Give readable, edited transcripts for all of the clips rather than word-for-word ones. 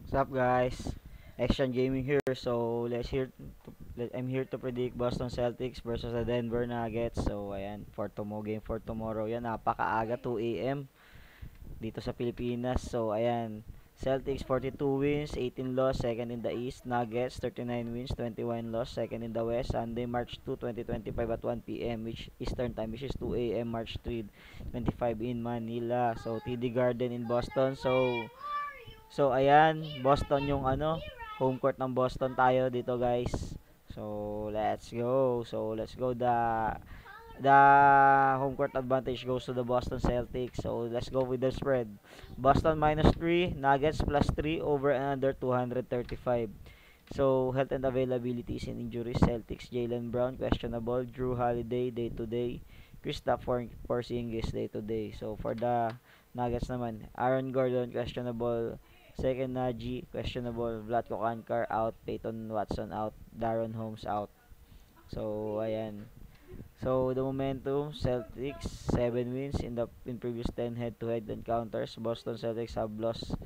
What's up, guys? Action Gaming here. So, I'm here to predict Boston Celtics versus the Denver Nuggets. So, ayan, game for tomorrow. Yan, napakaaga, 2 a.m. dito sa Pilipinas. So, ayan, Celtics 42 wins, 18 loss, second in the East. Nuggets 39 wins, 21 loss, second in the West. Sunday, March 2, 2025 at 1 p.m. which Eastern Time, which is 2 a.m. March 3, 25 in Manila. So, TD Garden in Boston. So ayan, Boston yung home court ng Boston tayo dito, guys. So let's go. The home court advantage goes to the Boston Celtics. So let's go with the spread. Boston -3, Nuggets +3, over and under 235. So health and availabilities and injuries: Celtics Jaylen Brown questionable, Drew Holiday day to day, Kristaps Porzingis day to day. So for the Nuggets naman, Aaron Gordon questionable, second Najee questionable, Vlatko Kankar out, Peyton Watson out, Darren Holmes out. So ayan. So the momentum: Celtics 7 wins in previous 10 head-to-head encounters. Boston Celtics have lost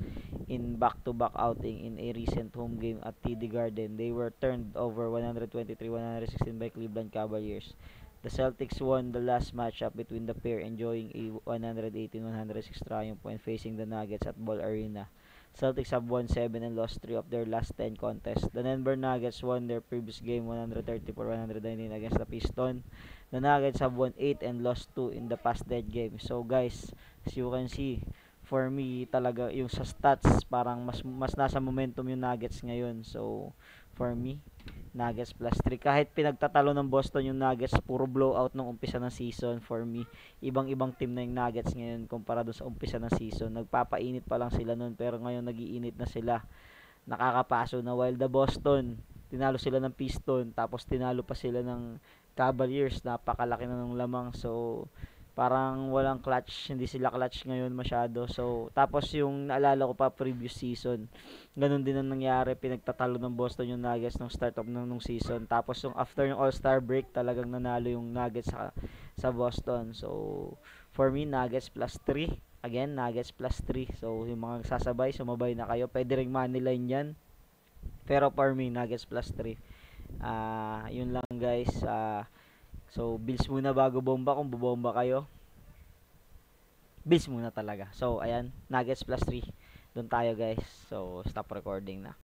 in back-to-back outing in a recent home game at TD Garden. They were turned over 123-116 by Cleveland Cavaliers. The Celtics won the last matchup between the pair, enjoying a 118-106 triumph when facing the Nuggets at Ball Arena. Celtics have won 7 and lost 3 of their last 10 contests. The Denver Nuggets won their previous game 134-119 against the Pistons. The Nuggets have won 8 and lost 2 in the past dead games. So guys, as you can see, for me talaga yung sa stats, parang mas nasa momentum yung Nuggets ngayon. So for me, Nuggets +3. Kahit pinagtatalo ng Boston yung Nuggets, puro blowout nung umpisa ng season. For me, ibang-ibang team na yung Nuggets ngayon kumpara doon sa umpisa ng season. Nagpapainit pa lang sila noon, pero ngayon nagiinit na sila. Nakakapaso na, while the Boston, tinalo sila ng Piston, tapos tinalo pa sila ng Cavaliers. Napakalaki na ng lamang. So parang walang clutch, hindi sila clutch ngayon masyado. So tapos yung naalala ko pa previous season, ganun din ang nangyari, pinagtatalo ng Boston yung Nuggets nung start of nung season. Tapos yung after yung All-Star break, talagang nanalo yung Nuggets sa Boston. So for me, Nuggets +3. Again, Nuggets +3. So yung mga sumabay na kayo, pwede ring money line yan. Pero for me, Nuggets +3. Yun lang, guys. So, Bills muna bago bomba kung bubomba kayo. Bills muna talaga. So, ayan, Nuggets +3. Doon tayo, guys. So, stop recording na.